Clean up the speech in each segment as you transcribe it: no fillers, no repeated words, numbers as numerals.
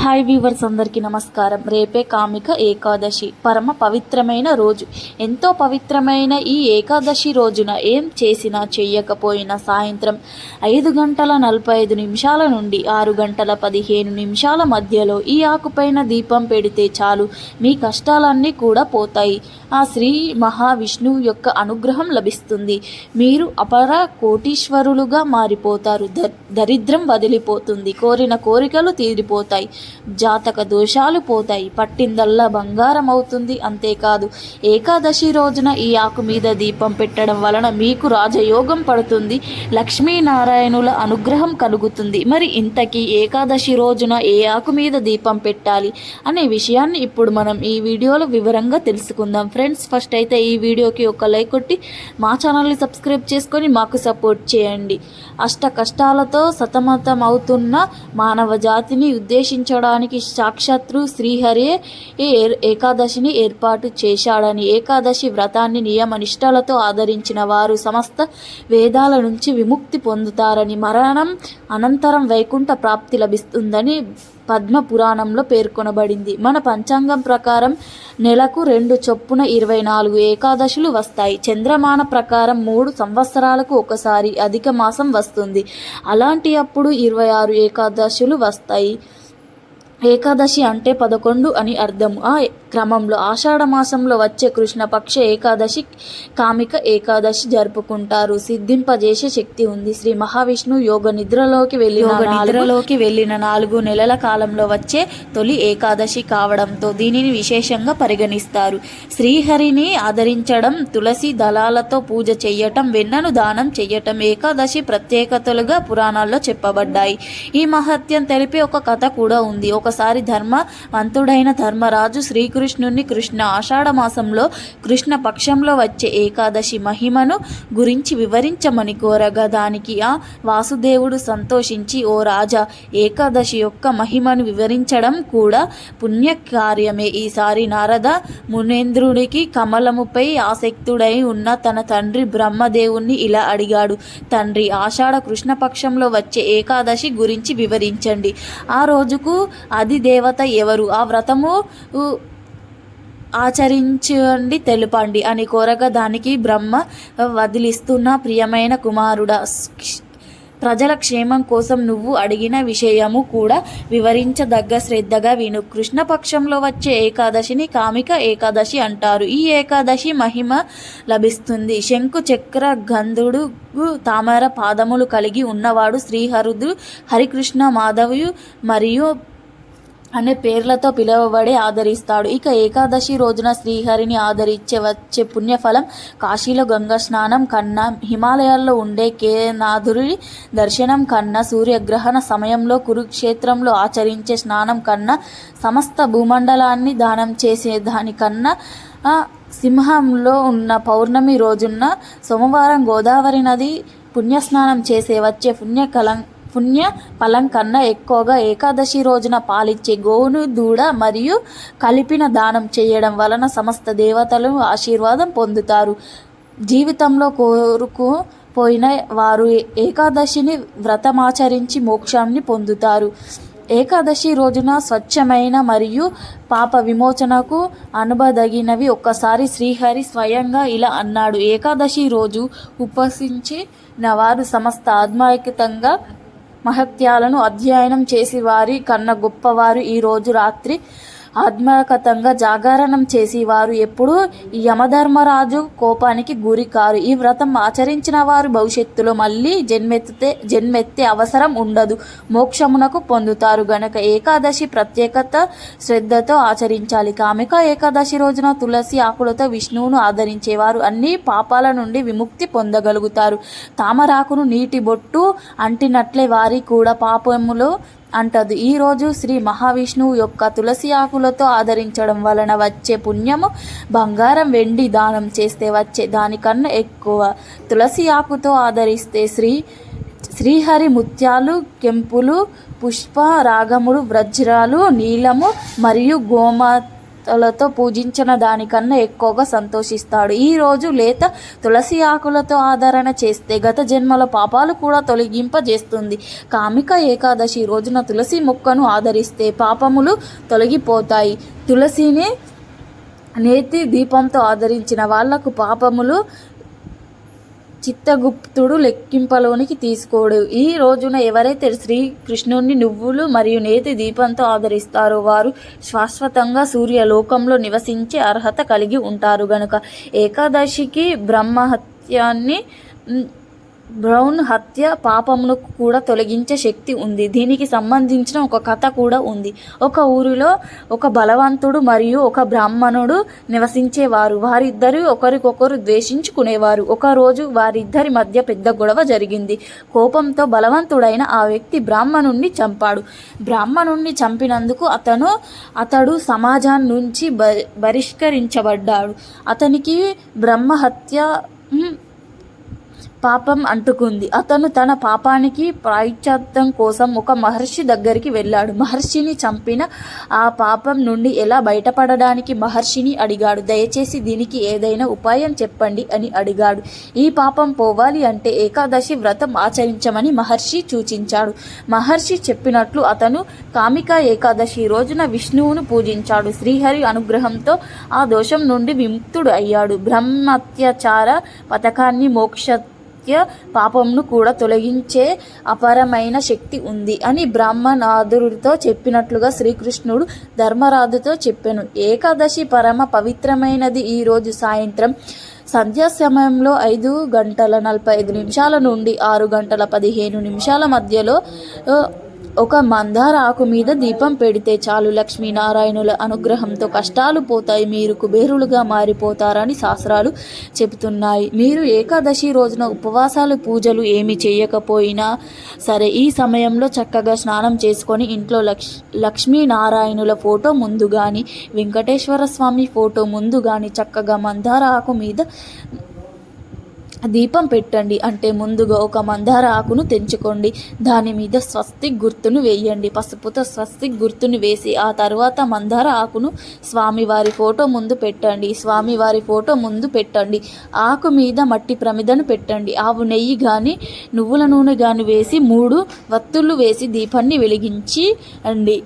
Hi viewers, అందరికీ నమస్కారం. రేపే కామిక ఏకాదశి, పరమ పవిత్రమైన రోజు. ఎంతో పవిత్రమైన ఈ ఏకాదశి రోజున ఏం చేసినా చెయ్యకపోయినా సాయంత్రం 5:45 నుండి 6:15 మధ్యలో ఈ ఆకుపైన దీపం పెడితే చాలు, మీ కష్టాలన్నీ కూడా పోతాయి. ఆ శ్రీ మహావిష్ణువు యొక్క అనుగ్రహం లభిస్తుంది. మీరు అపర కోటీశ్వరులుగా మారిపోతారు. దరిద్రం వదిలిపోతుంది. కోరిన కోరికలు తీరిపోతాయి. జాతక దోషాలు పోతాయి. పట్టిందల్లా బంగారం అవుతుంది. అంతేకాదు, ఏకాదశి రోజున ఈ ఆకు మీద దీపం పెట్టడం వలన మీకు రాజయోగం పడుతుంది. లక్ష్మీనారాయణుల అనుగ్రహం కలుగుతుంది. మరి ఇంతకీ ఏకాదశి రోజున ఏ ఆకు మీద దీపం పెట్టాలి అనే విషయాన్ని ఇప్పుడు మనం ఈ వీడియోలో వివరంగా తెలుసుకుందాం. ఫ్రెండ్స్, ఫస్ట్ అయితే ఈ వీడియోకి ఒక లైక్ కొట్టి మా ఛానల్ని సబ్స్క్రైబ్ చేసుకొని మాకు సపోర్ట్ చేయండి. అష్ట కష్టాలతో సతమతమవుతున్న మానవ జాతిని ఉద్దేశించడానికి సాక్షాత్తు శ్రీహరే ఏకాదశిని ఏర్పాటు చేశాడని, ఏకాదశి వ్రతాన్ని నియమ నిష్టలతో ఆదరించిన వారు సమస్త వేదాల నుంచి విముక్తి పొందుతారని, మరణం అనంతరం వైకుంఠ ప్రాప్తి లభిస్తుందని పద్మ పురాణంలో పేర్కొనబడింది. మన పంచాంగం ప్రకారం నెలకు 2 చొప్పున 24 ఏకాదశులు వస్తాయి. చంద్రమాన ప్రకారం 3 సంవత్సరాలకు ఒకసారి అధిక మాసం వస్తుంది. అలాంటి అప్పుడు 26 ఏకాదశులు వస్తాయి. ఏకాదశి అంటే 11 అని అర్థము. ఆ క్రమంలో ఆషాఢ మాసంలో వచ్చే కృష్ణపక్ష ఏకాదశి కామిక ఏకాదశి జరుపుకుంటారు. సిద్ధింపజేసే శక్తి ఉంది. శ్రీ మహావిష్ణువు యోగ నిద్రలోకి వెళ్ళిన 4 నెలల కాలంలో వచ్చే తొలి ఏకాదశి కావడంతో దీనిని విశేషంగా పరిగణిస్తారు. శ్రీహరిని ఆదరించడం, తులసి దళాలతో పూజ చెయ్యటం, వెన్నను దానం చెయ్యటం ఏకాదశి ప్రత్యేకతలుగా పురాణాల్లో చెప్పబడ్డాయి. ఈ మహత్యం తెలిపే ఒక కథ కూడా ఉంది. ఒకసారి ధర్మవంతుడైన ధర్మరాజు శ్రీకృష్ణుని కృష్ణ ఆషాఢ మాసంలో కృష్ణ పక్షంలో వచ్చే ఏకాదశి మహిమను గురించి వివరించమని కోరగా దానికి ఆ వాసుదేవుడు సంతోషించి, ఓ రాజా, ఏకాదశి యొక్క మహిమను వివరించడం కూడా పుణ్యకార్యమే. ఈసారి నారద మునేంద్రుడికి కమలముపై ఆసక్తుడై ఉన్న తన తండ్రి బ్రహ్మదేవుణ్ణి ఇలా అడిగాడు: తండ్రి, ఆషాఢ కృష్ణపక్షంలో వచ్చే ఏకాదశి గురించి వివరించండి. ఆ రోజుకు అది దేవత ఎవరు? ఆ వ్రతము ఆచరించండి, తెలుపండి అని కోరగా దానికి బ్రహ్మ వదిలిస్తున్న, ప్రియమైన కుమారుడా, ప్రజల క్షేమం కోసం నువ్వు అడిగిన విషయము కూడా వివరించదగ్గ, శ్రద్ధగా విను. కృష్ణపక్షంలో వచ్చే ఏకాదశిని కామిక ఏకాదశి అంటారు. ఈ ఏకాదశి మహిమ లభిస్తుంది. శంకు చక్ర గంధుడు తామర పాదములు కలిగి ఉన్నవాడు శ్రీహరుడు హరికృష్ణ మాధవి మరియు అనే పేర్లతో పిలువబడి ఆదరిస్తాడు. ఇక ఏకాదశి రోజున శ్రీహరిని వచ్చే పుణ్యఫలం కాశీలో గంగా స్నానం కన్నా, హిమాలయాల్లో ఉండే కేనాథుడి దర్శనం కన్నా, సూర్యగ్రహణ సమయంలో కురుక్షేత్రంలో ఆచరించే స్నానం కన్నా, సమస్త భూమండలాన్ని దానం చేసే దానికన్నా, సింహంలో ఉన్న పౌర్ణమి రోజున సోమవారం గోదావరి నది పుణ్యస్నానం చేసే వచ్చే పుణ్య ఫలం కన్నా ఎక్కువగా ఏకాదశి రోజున పాలిచ్చే గోవును, దూడ మరియు కలిపిన దానం చేయడం వలన సమస్త దేవతలు ఆశీర్వాదం పొందుతారు. జీవితంలో కోరుకుపోయిన వారు ఏకాదశిని వ్రతమాచరించి మోక్షాన్ని పొందుతారు. ఏకాదశి రోజున స్వచ్ఛమైన మరియు పాప విమోచనకు అనుభదగినవి. ఒక్కసారి శ్రీహరి స్వయంగా ఇలా అన్నాడు: ఏకాదశి రోజు ఉపసించిన వారు సమస్త ఆధ్యాత్మికంగా మహత్యాలను అధ్యయనం చేసి వారి కన్నా గొప్పవారు. ఈ రోజు రాత్రి ఆత్మకతంగా జాగరణం చేసి వారు ఎప్పుడూ యమధర్మరాజు కోపానికి గురి కారు. ఈ వ్రతం ఆచరించిన వారు భవిష్యత్తులో మళ్ళీ జన్మెత్తే అవసరం ఉండదు, మోక్షమునకు పొందుతారు గనక ఏకాదశి ప్రత్యేకత శ్రద్ధతో ఆచరించాలి. కామిక ఏకాదశి రోజున తులసి ఆకులతో విష్ణువును ఆదరించేవారు అన్ని పాపాల నుండి విముక్తి పొందగలుగుతారు. తామరాకును నీటి బొట్టు అంటినట్లే వారి కూడా పాపములో అంటదు. ఈరోజు శ్రీ మహావిష్ణువు యొక్క తులసి ఆకులతో ఆదరించడం వలన వచ్చే పుణ్యము బంగారం, వెండి దానం చేస్తే వచ్చే దానికన్నా ఎక్కువ. తులసి ఆకుతో ఆదరిస్తే శ్రీహరి ముత్యాలు, కెంపులు, పుష్ప రాగములు, వజ్రాలు, నీలము మరియు తో పూజించిన దానికన్నా ఎక్కువగా సంతోషిస్తాడు. ఈరోజు లేత తులసి ఆకులతో ఆదరణ చేస్తే గత జన్మల పాపాలు కూడా తొలగింపజేస్తుంది. కామిక ఏకాదశి రోజున తులసి మొక్కను ఆదరిస్తే పాపములు తొలగిపోతాయి. తులసిని నేతి దీపంతో ఆదరించిన వాళ్లకు పాపములు చిత్తగుప్తుడు లెక్కింపలోనికి తీసుకోడు. ఈ రోజున ఎవరైతే శ్రీకృష్ణుని నువ్వులు మరియు నేతి దీపంతో ఆదరిస్తారో వారు శాశ్వతంగా సూర్యలోకంలో నివసించే అర్హత కలిగి ఉంటారు. గనుక ఏకాదశికి బ్రౌన్ హత్య పాపమును కూడా తొలగించే శక్తి ఉంది. దీనికి సంబంధించిన ఒక కథ కూడా ఉంది. ఒక ఊరిలో ఒక బలవంతుడు మరియు ఒక బ్రాహ్మణుడు నివసించేవారు. వారిద్దరూ ఒకరికొకరు ద్వేషించుకునేవారు. ఒకరోజు వారిద్దరి మధ్య పెద్ద గొడవ జరిగింది. కోపంతో బలవంతుడైన ఆ వ్యక్తి బ్రాహ్మణుణ్ణి చంపాడు. బ్రాహ్మణుణ్ణి చంపినందుకు అతడు సమాజం నుంచి బహిష్కరించబడ్డాడు. అతనికి బ్రహ్మహత్య పాపం అంటుకుంది. అతను తన పాపానికి ప్రాయశ్చిత్తం కోసం ఒక మహర్షి దగ్గరికి వెళ్ళాడు. మహర్షిని చంపిన ఆ పాపం నుండి ఎలా బయటపడడానికి మహర్షిని అడిగాడు. దయచేసి దీనికి ఏదైనా ఉపాయం చెప్పండి అని అడిగాడు. ఈ పాపం పోవాలి అంటే ఏకాదశి వ్రతం ఆచరించమని మహర్షి సూచించాడు. మహర్షి చెప్పినట్లు అతను కామిక ఏకాదశి రోజున విష్ణువును పూజించాడు. శ్రీహరి అనుగ్రహంతో ఆ దోషం నుండి విముక్తుడు అయ్యాడు. బ్రహ్మత్యాచార పథకాన్ని మోక్ష పాపంను కూడా తొలగించే అపారమైన శక్తి ఉంది అని బ్రహ్మనాథుడితో చెప్పినట్లుగా శ్రీకృష్ణుడు ధర్మరాజుతో చెప్పెను. ఏకాదశి పరమ పవిత్రమైనది. ఈరోజు సాయంత్రం సంధ్యా సమయంలో 5:45 నుండి 6:15 మధ్యలో ఒక మందార ఆకు మీద దీపం పెడితే చాలు. లక్ష్మీనారాయణుల అనుగ్రహంతో కష్టాలు పోతాయి. మీరు కుబేరులుగా మారిపోతారని శాస్త్రాలు చెబుతున్నాయి. మీరు ఏకాదశి రోజున ఉపవాసాలు పూజలు ఏమి చేయకపోయినా సరే ఈ సమయంలో చక్కగా స్నానం చేసుకొని ఇంట్లో లక్ష్మీనారాయణుల ఫోటో ముందు కానీ వెంకటేశ్వర స్వామి ఫోటో ముందు కానీ చక్కగా మందార ఆకు మీద దీపం పెట్టండి. అంటే ముందుగా ఒక మందార ఆకును తెంచుకోండి. దాని మీద స్వస్తిక్ గుర్తును వేయండి. పసుపుతో స్వస్తిక్ గుర్తును వేసి ఆ తర్వాత మందార ఆకును స్వామివారి ఫోటో ముందు పెట్టండి. స్వామివారి ఫోటో ముందు పెట్టండి. ఆకు మీద మట్టి ప్రమిదను పెట్టండి. ఆవు నెయ్యి కానీ నువ్వుల నూనె కానీ వేసి 3 వత్తులు వేసి దీపాన్ని వెలిగించి అండి.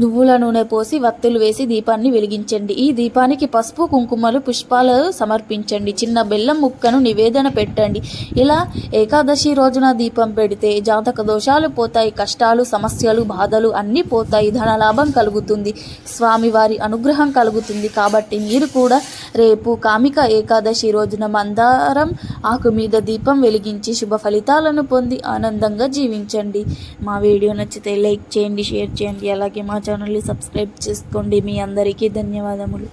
నువ్వుల నూనె పోసి వత్తులు వేసి దీపాన్ని వెలిగించండి. ఈ దీపానికి పసుపు కుంకుమలు పుష్పాలు సమర్పించండి. చిన్న బెల్లం ముక్కను నివేదన పెట్టండి. ఇలా ఏకాదశి రోజున దీపం పెడితే జాతక దోషాలు పోతాయి. కష్టాలు సమస్యలు బాధలు అన్నీ పోతాయి. ధనలాభం కలుగుతుంది. స్వామివారి అనుగ్రహం కలుగుతుంది. కాబట్టి మీరు కూడా రేపు కామిక ఏకాదశి రోజున మందారం ఆకు మీద దీపం వెలిగించి శుభ ఫలితాలను పొంది ఆనందంగా జీవించండి. మా వీడియో నచ్చితే లైక్ చేయండి, షేర్ చేయండి. అలాగే మా ఛానల్ని సబ్స్క్రైబ్ చేసుకోండి. మీ అందరికీ ధన్యవాదములు.